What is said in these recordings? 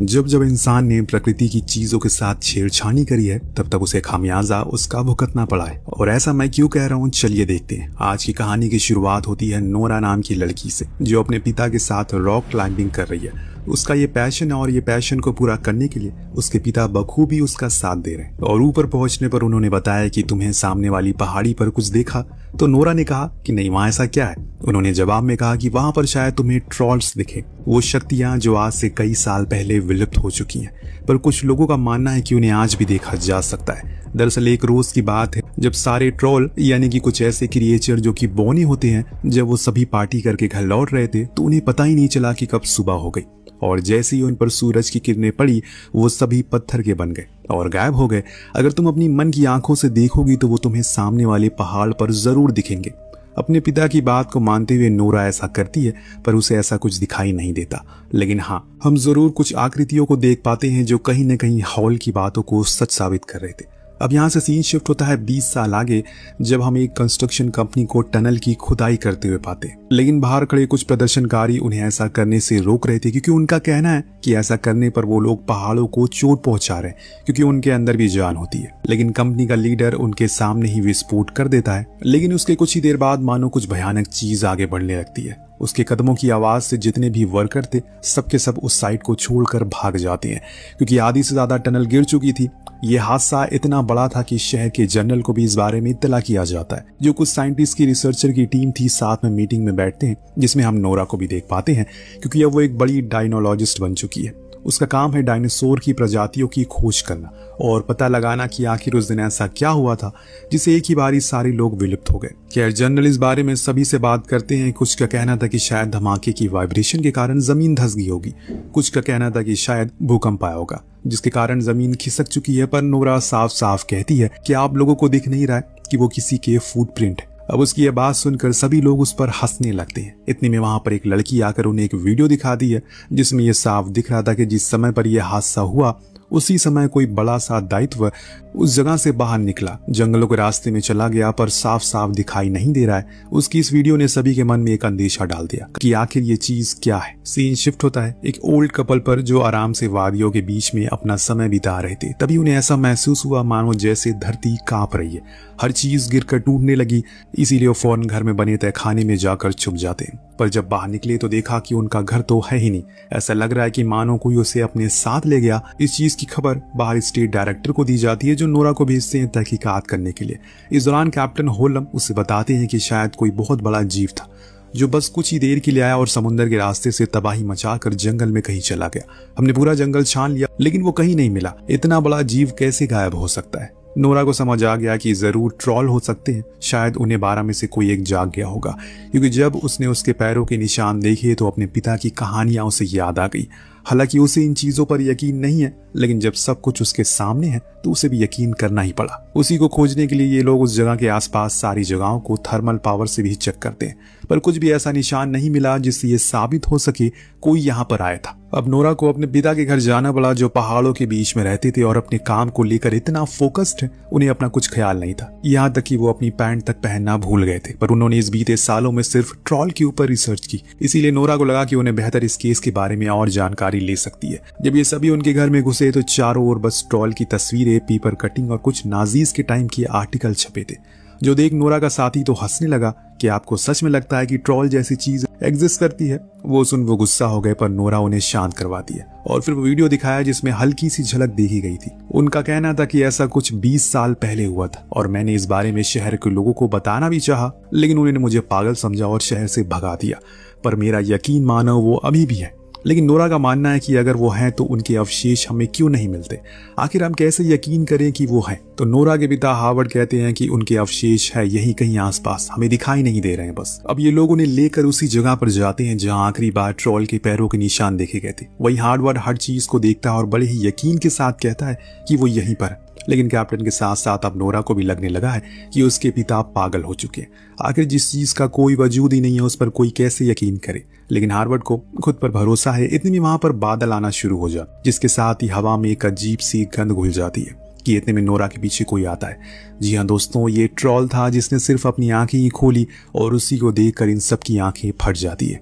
जब जब इंसान ने प्रकृति की चीजों के साथ छेड़छानी करी है तब तब उसे खामियाजा उसका भुगतना पड़ा है। और ऐसा मैं क्यों कह रहा हूँ, चलिए देखते हैं। आज की कहानी की शुरुआत होती है नोरा नाम की लड़की से, जो अपने पिता के साथ रॉक क्लाइंबिंग कर रही है। उसका ये पैशन है और ये पैशन को पूरा करने के लिए उसके पिता बखूबी उसका साथ दे रहे हैं। और ऊपर पहुंचने पर उन्होंने बताया कि तुम्हें सामने वाली पहाड़ी पर कुछ देखा? तो नोरा ने कहा कि नहीं, वहां ऐसा क्या है? उन्होंने जवाब में कहा कि वहां पर शायद तुम्हें ट्रॉल्स दिखे, वो शक्तियां जो आज से कई साल पहले विलुप्त हो चुकी हैं, पर कुछ लोगों का मानना है कि उन्हें आज भी देखा जा सकता है। दरअसल एक रोज की बात है जब सारे ट्रोल यानी कि कुछ ऐसे क्रिएचर जो कि बौने होते हैं, जब वो सभी पार्टी करके घर लौट रहे थे तो उन्हें पता ही नहीं चला कि कब सुबह हो गई। और जैसे ही उन पर सूरज की किरणें पड़ी वो सभी पत्थर के बन गए और गायब हो गए। अगर तुम अपनी मन की आंखों से देखोगी तो वो तुम्हें सामने वाले पहाड़ पर जरूर दिखेंगे। अपने पिता की बात को मानते हुए नोरा ऐसा करती है, पर उसे ऐसा कुछ दिखाई नहीं देता। लेकिन हाँ, हम जरूर कुछ आकृतियों को देख पाते हैं जो कहीं न कहीं हॉल की बातों को सच साबित कर रहे थे। अब यहाँ से सीन शिफ्ट होता है 20 साल आगे, जब हम एक कंस्ट्रक्शन कंपनी को टनल की खुदाई करते हुए पाते हैं। लेकिन बाहर खड़े कुछ प्रदर्शनकारी उन्हें ऐसा करने से रोक रहे थे, क्योंकि उनका कहना है कि ऐसा करने पर वो लोग पहाड़ों को चोट पहुंचा रहे हैं, क्योंकि उनके अंदर भी जान होती है। लेकिन कंपनी का लीडर उनके सामने ही विस्फोट कर देता है। लेकिन उसके कुछ ही देर बाद मानो कुछ भयानक चीज आगे बढ़ने लगती है। उसके कदमों की आवाज से जितने भी वर्कर थे सबके सब उस साइट को छोड़कर भाग जाते हैं, क्योंकि आधी से ज्यादा टनल गिर चुकी थी। ये हादसा इतना बड़ा था कि शहर के जनरल को भी इस बारे में इत्तला किया जाता है। जो कुछ साइंटिस्ट की रिसर्चर की टीम थी साथ में मीटिंग में बैठते हैं, जिसमें हम नोरा को भी देख पाते हैं, क्योंकि अब वो एक बड़ी डायनोलॉजिस्ट बन चुकी है। उसका काम है डायनासोर की प्रजातियों की खोज करना और पता लगाना कि आखिर उस दिन ऐसा क्या हुआ था जिसे एक ही बारी सारे लोग विलुप्त हो गए। खैर, जनरल इस बारे में सभी से बात करते हैं। कुछ का कहना था कि शायद धमाके की वाइब्रेशन के कारण जमीन धंस गई होगी, कुछ का कहना था कि शायद भूकंप आया होगा जिसके कारण जमीन खिसक चुकी है। पर नोरा साफ साफ कहती है कि आप लोगों को दिख नहीं रहा है कि वो किसी के फुटप्रिंट है। अब उसकी यह बात सुनकर सभी लोग उस पर हंसने लगते हैं। इतने में वहां पर एक लड़की आकर उन्हें एक वीडियो दिखा दी है, जिसमें यह साफ दिख रहा था कि जिस समय पर यह हादसा हुआ उसी समय कोई बड़ा सा दायित्व उस जगह से बाहर निकला, जंगलों के रास्ते में चला गया, पर साफ साफ दिखाई नहीं दे रहा है। उसकी इस वीडियो ने सभी के मन में एक अंदेशा डाल दिया कि आखिर ये चीज क्या है। सीन शिफ्ट होता है एक ओल्ड कपल पर, जो आराम से वादियों के बीच में अपना समय बिता रहे थे। तभी उन्हें ऐसा महसूस हुआ मानो जैसे धरती कांप रही है, हर चीज गिरकर टूटने लगी। इसीलिए वो फौरन घर में बने तय खाने में जाकर छुप जाते हैं। पर जब बाहर निकले तो देखा कि उनका घर तो है ही नहीं। ऐसा लग रहा है कि मानो कोई उसे अपने साथ ले गया। इस चीज की खबर बाहर स्टेट डायरेक्टर को दी जाती है, जो नोरा को भेजते हैं तहकीकात करने के लिए। इस दौरान कैप्टन होलम उसे बताते हैं कि शायद कोई बहुत बड़ा जीव था जो बस कुछ ही देर के लिए आया और समुद्र के रास्ते से तबाही मचाकर जंगल में कहीं चला गया। हमने पूरा जंगल छान लिया लेकिन वो कहीं नहीं मिला। इतना बड़ा जीव कैसे गायब हो सकता है? नोरा को समझ आ गया कि जरूर ट्रॉल हो सकते हैं। शायद उन्हें 12 में से कोई एक जाग गया होगा, क्योंकि जब उसने उसके पैरों के निशान देखे तो अपने पिता की कहानियां उसे याद आ गई। हालांकि उसे इन चीजों पर यकीन नहीं है, लेकिन जब सब कुछ उसके सामने है तो उसे भी यकीन करना ही पड़ा। उसी को खोजने के लिए ये लोग उस जगह के आसपास सारी जगहों को थर्मल पावर से भी चेक करते हैं, पर कुछ भी ऐसा निशान नहीं मिला जिससे ये साबित हो सके कोई यहाँ पर आया था। अब नोरा को अपने पिता के घर जाना पड़ा, जो पहाड़ों के बीच में रहते थे और अपने काम को लेकर इतना फोकस्ड है उन्हें अपना कुछ ख्याल नहीं था। यहाँ तक कि वो अपनी पैंट तक पहनना भूल गए थे। पर उन्होंने इस बीते सालों में सिर्फ ट्रॉल के ऊपर रिसर्च की, इसीलिए नोरा को लगा कि उन्हें बेहतर इस केस के बारे में और जानकारी ले सकती है। जब ये सभी उनके घर में घुसे तो चारों ओर बस ट्रॉल की तस्वीरें, पेपर कटिंग और कुछ नाजीज के टाइम के आर्टिकल छपे थे, जो देख नोरा का साथी तो हंसने लगा कि आपको सच में लगता है कि ट्रॉल जैसी चीज एग्जिस्ट करती है? वो सुन वो गुस्सा हो गए, पर नोरा उन्हें शांत करवा दिया और फिर वो वीडियो दिखाया जिसमें हल्की सी झलक देखी गई थी। उनका कहना था कि ऐसा कुछ 20 साल पहले हुआ था और मैंने इस बारे में शहर के लोगों को बताना भी चाहा, लेकिन उन्होंने मुझे पागल समझा और शहर से भगा दिया। पर मेरा यकीन मानो वो अभी भी है। लेकिन नोरा का मानना है कि अगर वो हैं तो उनके अवशेष हमें क्यों नहीं मिलते? आखिर हम कैसे यकीन करें कि वो हैं? तो नोरा के पिता हार्वर्ड कहते हैं कि उनके अवशेष है यही कहीं आसपास, हमें दिखाई नहीं दे रहे हैं बस। अब ये लोग उन्हें लेकर उसी जगह पर जाते हैं जहां आखिरी बार ट्रॉल के पैरों के निशान देखे गए थे। वही हार्वर्ड हर चीज को देखता है और बड़े ही यकीन के साथ कहता है कि वो यहीं पर है। लेकिन कैप्टन के साथ साथ अब नोरा को भी लगने लगा है कि उसके पिता पागल हो चुके हैं। आखिर जिस चीज का कोई वजूद ही नहीं है उस पर कोई कैसे यकीन करे? लेकिन हार्वर्ड को खुद पर भरोसा है। इतने में वहां पर बादल आना शुरू हो जाते, जिसके साथ ही हवा में एक अजीब सी गंध घुल जाती है कि इतने में नोरा के पीछे कोई आता है। जी हाँ दोस्तों, ये ट्रॉल था जिसने सिर्फ अपनी आंखें ही खोली और उसी को देखकर इन सब की आंखें फट जाती है।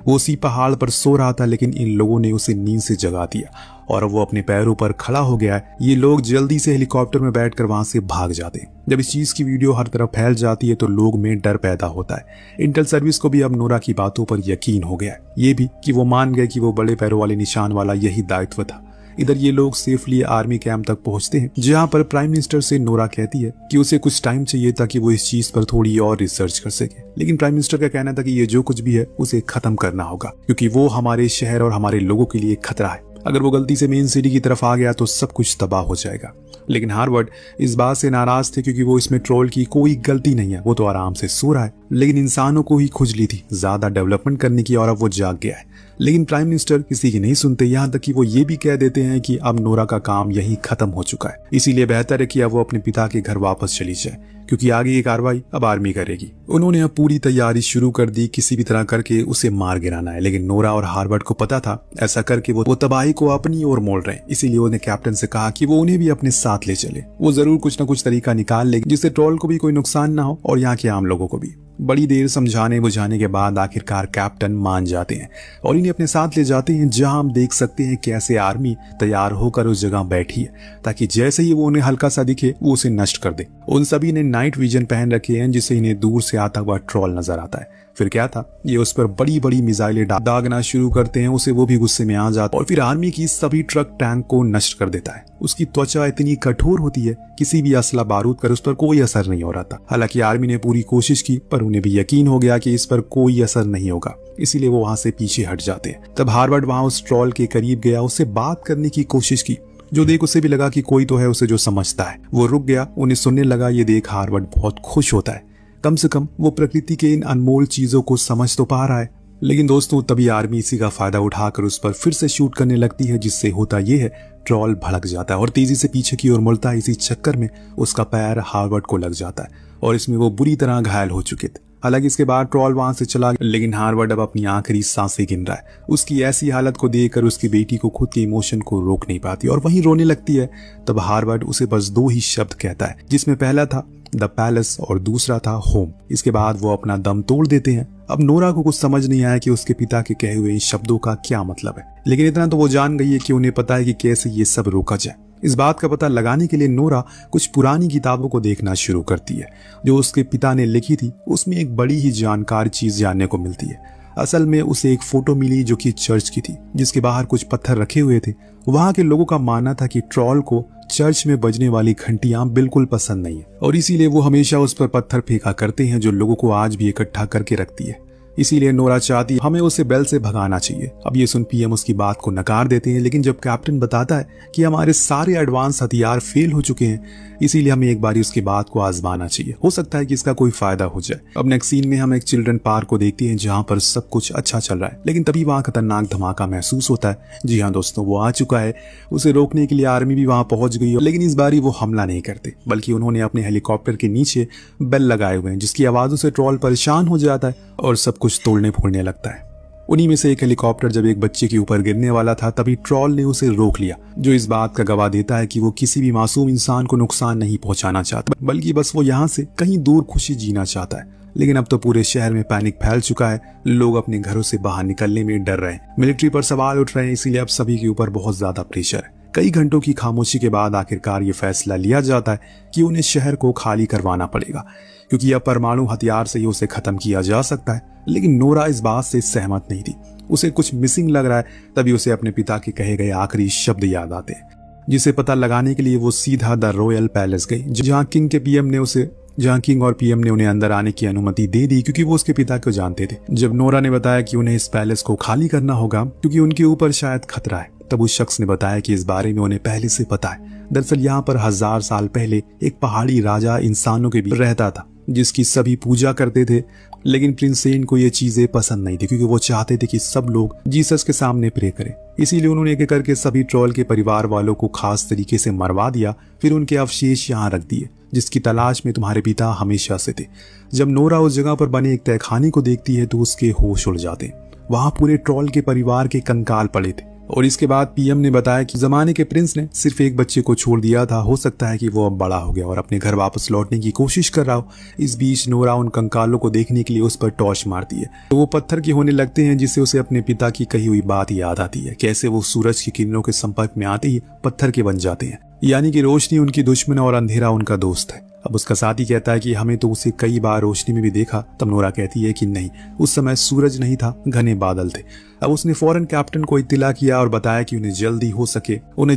वो उसी पहाड़ पर सो रहा था, लेकिन इन लोगों ने उसे नींद से जगा दिया और वो अपने पैरों पर खड़ा हो गया है। ये लोग जल्दी से हेलीकॉप्टर में बैठकर वहां से भाग जाते हैं। जब इस चीज की वीडियो हर तरफ फैल जाती है तो लोग में डर पैदा होता है। इंटेल सर्विस को भी अब नोरा की बातों पर यकीन हो गया है, ये भी कि वो मान गए कि वो बड़े पैरों वाले निशान वाला यही दायित्व था। इधर ये लोग सेफली आर्मी कैंप तक पहुंचते हैं, जहां पर प्राइम मिनिस्टर से नोरा कहती है कि उसे कुछ टाइम चाहिए ताकि वो इस चीज पर थोड़ी और रिसर्च कर सके। लेकिन प्राइम मिनिस्टर का कहना था कि ये जो कुछ भी है उसे खत्म करना होगा, क्योंकि वो हमारे शहर और हमारे लोगों के लिए खतरा है। अगर वो गलती से मेन सिटी की तरफ आ गया तो सब कुछ तबाह हो जाएगा। लेकिन हार्वर्ड इस बात से नाराज थे, क्योंकि वो इसमें ट्रोल की कोई गलती नहीं है, वो तो आराम से सो रहा है। लेकिन इंसानों को ही खुजली थी ज्यादा डेवलपमेंट करने की, और अब वो जाग गया है। लेकिन प्राइम मिनिस्टर किसी की नहीं सुनते, यहाँ तक कि वो ये भी कह देते हैं कि अब नोरा का काम यही खत्म हो चुका है, इसीलिए बेहतर है कि अब वो अपने पिता के घर वापस चली जाए, क्योंकि आगे की कार्रवाई अब आर्मी करेगी। उन्होंने अब पूरी तैयारी शुरू कर दी, किसी भी तरह करके उसे मार गिराना है। लेकिन नोरा और हार्वर्ड को पता था ऐसा करके वो तबाही को अपनी ओर मोड़ रहे हैं, इसीलिए उन्हें कैप्टन से कहा कि वो उन्हें भी अपने साथ ले चले। वो जरूर कुछ न कुछ तरीका निकाल लेगी जिससे ट्रोल को भी कोई नुकसान ना हो और यहाँ के आम लोगों को भी। बड़ी देर समझाने बुझाने के बाद आखिरकार कैप्टन मान जाते हैं और इन्हें अपने साथ ले जाते हैं, जहां हम देख सकते हैं कैसे आर्मी तैयार होकर उस जगह बैठी है, ताकि जैसे ही वो उन्हें हल्का सा दिखे वो उसे नष्ट कर दे। उन सभी ने नाइट विजन पहन रखे हैं, जिससे इन्हें दूर से आता हुआ ट्रोल नजर आता है। फिर क्या था, ये उस पर बड़ी बड़ी मिसाइलें दागना शुरू करते हैं उसे, वो भी गुस्से में आ जाता है और फिर आर्मी की सभी ट्रक टैंक को नष्ट कर देता है। उसकी त्वचा इतनी कठोर होती है, किसी भी असला बारूद कर उस पर कोई असर नहीं हो रहा था। हालांकि आर्मी ने पूरी कोशिश की, पर उन्हें भी यकीन हो गया कि इस पर कोई असर नहीं होगा, इसीलिए वो वहां से पीछे हट जाते हैं। तब हार्वर्ड वहां उस ट्रोल के करीब गया, उससे बात करने की कोशिश की, जो देख उसे भी लगा कि कोई तो है उसे जो समझता है। वो रुक गया, उन्हें सुनने लगा। ये देख हार्वर्ड बहुत खुश होता है, कम से कम वो प्रकृति के इन अनमोल चीजों को समझ तो पा रहा है। लेकिन दोस्तों तभी आर्मी इसी का फायदा उठाकर उस पर फिर से शूट करने लगती है, जिससे होता ये है ट्रोल भड़क जाता है और तेजी से पीछे की ओर मुड़ता है। इसी चक्कर में उसका पैर हार्वर्ड को लग जाता है और इसमें वो बुरी तरह घायल हो चुके थे। हालांकि इसके बाद ट्रोल वहां से चला गया, लेकिन हार्वर्ड अब अपनी आखिरी सांसें गिन रहा है। उसकी ऐसी हालत को देखकर उसकी बेटी को खुद के इमोशन को रोक नहीं पाती और वहीं रोने लगती है। तब हार्वर्ड उसे बस 2 ही शब्द कहता है, जिसमें पहला था द पैलेस और दूसरा था होम। इसके बाद वो अपना दम तोड़ देते हैं। अब नोरा को कुछ समझ नहीं आया कि उसके पिता के कहे हुए इन शब्दों का क्या मतलब है, लेकिन इतना तो वो जान गई है कि उन्हें पता है कि कैसे ये सब रोका जाए। इस बात का पता लगाने के लिए नोरा कुछ पुरानी किताबों को देखना शुरू करती है जो उसके पिता ने लिखी थी। उसमें एक बड़ी ही जानकार चीज जानने को मिलती है। असल में उसे एक फोटो मिली जो कि चर्च की थी, जिसके बाहर कुछ पत्थर रखे हुए थे। वहां के लोगों का मानना था कि ट्रोल को चर्च में बजने वाली घंटियां बिल्कुल पसंद नहीं है और इसीलिए वो हमेशा उस पर पत्थर फेंका करते हैं, जो लोगों को आज भी इकट्ठा करके रखती है। इसीलिए नोरा चाहती है हमें उसे बेल से भगाना चाहिए। अब ये सुन पीएम उसकी बात को नकार देते हैं, लेकिन जब कैप्टन बताता है कि हमारे सारे एडवांस हथियार फेल हो चुके हैं, इसीलिए हमें एक बारी उसकी बात को आजमाना चाहिए, हो सकता है कि इसका कोई फायदा हो जाए। अब नेक्स्ट सीन में हम एक चिल्ड्रन पार्क को देखते हैं जहां पर सब कुछ अच्छा चल रहा है, लेकिन तभी वहां खतरनाक धमाका महसूस होता है। जी हाँ दोस्तों, वो आ चुका है। उसे रोकने के लिए आर्मी भी वहां पहुंच गई, लेकिन इस बारी वो हमला नहीं करते, बल्कि उन्होंने अपने हेलीकॉप्टर के नीचे बेल लगाए हुए हैं, जिसकी आवाजों से ट्रोल परेशान हो जाता है और सब कुछ तोड़ने फोड़ने लगता है। उन्हीं में से एक हेलीकॉप्टर जब एक बच्चे के ऊपर गिरने वाला था, तभी ट्रोल ने उसे रोक लिया, जो इस बात का गवाह देता है कि वो किसी भी मासूम इंसान को नुकसान नहीं पहुंचाना चाहता, बल्कि बस वो यहाँ से कहीं दूर खुशी जीना चाहता है। लेकिन अब तो पूरे शहर में पैनिक फैल चुका है। लोग अपने घरों से बाहर निकलने में डर रहे हैं, मिलिट्री पर सवाल उठ रहे हैं, इसीलिए अब सभी के ऊपर बहुत ज्यादा प्रेशर है। कई घंटों की खामोशी के बाद आखिरकार ये फैसला लिया जाता है कि उन्हें शहर को खाली करवाना पड़ेगा, क्योंकि अब परमाणु हथियार से ही उसे खत्म किया जा सकता है। लेकिन नोरा इस बात से सहमत नहीं थी, उसे कुछ मिसिंग लग रहा है। तभी उसे अपने पिता के कहे गए आखिरी शब्द याद आते हैं, जिसे पता लगाने के लिए वो सीधा द रॉयल पैलेस गई, जहां किंग और पीएम ने उन्हें अंदर आने की अनुमति दे दी, क्योंकि वो उसके पिता को जानते थे। जब नोरा ने बताया कि उन्हें इस पैलेस को खाली करना होगा क्योंकि उनके ऊपर शायद खतरा है, तब उस शख्स ने बताया कि इस बारे में उन्हें पहले से पता है। दरअसल यहाँ पर 1000 साल पहले एक पहाड़ी राजा इंसानों के बीच रहता था, जिसकी सभी पूजा करते थे। लेकिन प्रिंस सेन को ये चीजें पसंद नहीं थी, क्योंकि वो चाहते थे कि सब लोग जीसस के सामने प्रे करें। इसीलिए उन्होंने एक एक करके सभी ट्रोल के परिवार वालों को खास तरीके से मरवा दिया, फिर उनके अवशेष यहाँ रख दिए, जिसकी तलाश में तुम्हारे पिता हमेशा से थे। जब नोरा उस जगह पर बने एक तहखाने को देखती है तो उसके होश उड़ जाते हैं। वहाँ पूरे ट्रॉल के परिवार के कंकाल पड़े थे। और इसके बाद पीएम ने बताया कि जमाने के प्रिंस ने सिर्फ एक बच्चे को छोड़ दिया था, हो सकता है कि वो अब बड़ा हो गया और अपने घर वापस लौटने की कोशिश कर रहा हो। इस बीच नोरा उन कंकालों को देखने के लिए उस पर टॉर्च मारती है तो वो पत्थर के होने लगते हैं, जिससे उसे अपने पिता की कही हुई बात याद आती है, कैसे वो सूरज की किरणों के संपर्क में आते ही पत्थर के बन जाते हैं। यानी कि रोशनी उनकी दुश्मन और अंधेरा उनका दोस्त है। अब उसका साथी कहता है कि हमें तो उसे कई बार रोशनी में भी देखा। तब नोरा कहती है कि नहीं, उस समय सूरज नहीं था, घने बादल थे। अब उसने फौरन कैप्टन को इत्तला किया और बताया कि उन्हें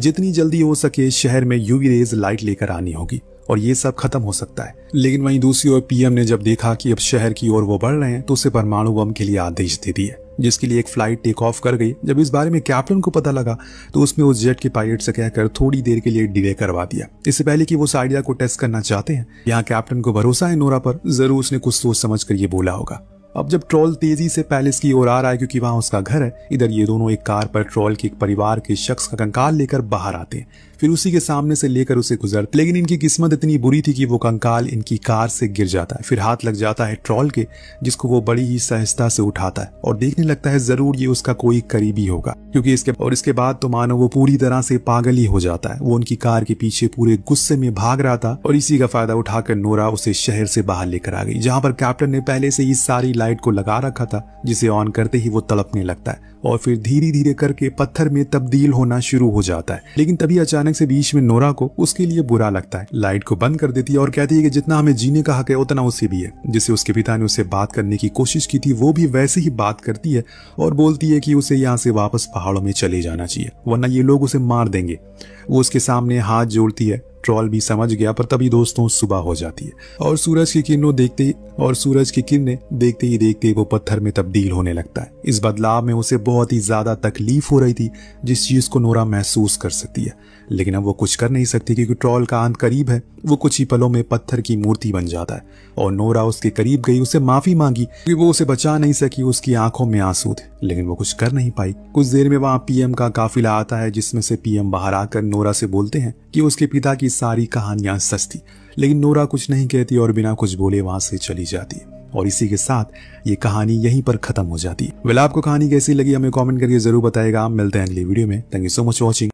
जितनी जल्दी हो सके शहर में यूवी रेज लाइट लेकर आनी होगी और ये सब खत्म हो सकता है। लेकिन वहीं दूसरी ओर पीएम ने जब देखा कि अब शहर की ओर वो बढ़ रहे हैं तो उसे परमाणु बम के लिए आदेश दे दिया, जिसके लिए एक फ्लाइट टेक ऑफ कर गई। जब इस बारे में कैप्टन को पता लगा तो उसने उस जेट के पायलट से कहकर थोड़ी देर के लिए डिले करवा दिया, इससे पहले कि वो उस आइडिया को टेस्ट करना चाहते हैं। यहाँ कैप्टन को भरोसा है नोरा पर, जरूर उसने कुछ सोच समझ कर ये बोला होगा। अब जब ट्रॉल तेजी से पैलेस की ओर आ रहा है क्योंकि वहां उसका घर है, इधर ये दोनों एक कार पर ट्रॉल के एक परिवार के शख्स का कंकाल लेकर बाहर आते हैं, फिर उसी के सामने से लेकर उसे गुजरते। लेकिन इनकी किस्मत इतनी बुरी थी कि वो कंकाल इनकी कार से गिर जाता है, फिर हाथ लग जाता है ट्रॉल के, जिसको वो बड़ी ही सहजता से उठाता है और देखने लगता है जरूर ये उसका कोई करीबी होगा, क्योंकि इसके बाद तो मानो वो पूरी तरह से पागल ही हो जाता है। वो उनकी कार के पीछे पूरे गुस्से में भाग रहा था और इसी का फायदा उठाकर नोरा उसे शहर से बाहर लेकर आ गई, जहां पर कैप्टन ने पहले से ही सारी लाइट को लगा रखा था, जिसे ऑन करते ही वो तड़पने लगता है और फिर धीरे धीरे करके पत्थर में तब्दील होना शुरू हो जाता है। लेकिन तभी अचानक से बीच में नोरा को उसके लिए बुरा लगता है, लाइट को बंद कर देती है और कहती है कि जितना हमें जीने का हक है उतना उसे भी है। जिससे उसके पिता ने उससे बात करने की कोशिश की थी, वो भी वैसे ही बात करती है और बोलती है कि उसे यहाँ से वापस पहाड़ों में चले जाना चाहिए, वरना ये लोग उसे मार देंगे। वो उसके सामने हाथ जोड़ती है, ट्रॉल भी समझ गया, पर तभी दोस्तों सुबह हो जाती है और सूरज की किरणें देखते ही देखते वो पत्थर में तब्दील होने लगता है। इस बदलाव में उसे बहुत ही ज्यादा तकलीफ हो रही थी, जिस चीज को नोरा महसूस कर सकती है, लेकिन अब वो कुछ कर नहीं सकती क्योंकि ट्रॉल का अंत करीब है। वो कुछ ही पलों में पत्थर की मूर्ति बन जाता है और नोरा उसके करीब गई, उसे माफी मांगी क्योंकि वो उसे बचा नहीं सकी, उसकी आंखों में आंसू थे, लेकिन वो कुछ कर नहीं पाई। कुछ देर में वहां पीएम का काफिला आता है, जिसमें से पीएम बाहर आकर नोरा से बोलते हैं कि उसके पिता की सारी कहानियां सच थी। लेकिन नोरा कुछ नहीं कहती और बिना कुछ बोले वहां से चली जाती है और इसी के साथ ये कहानी यहीं पर खत्म हो जाती है। वेल, आपको कहानी कैसी लगी हमें कमेंट करके जरूर बताएगा। मिलते हैं अगली वीडियो में। Thank you so much for watching.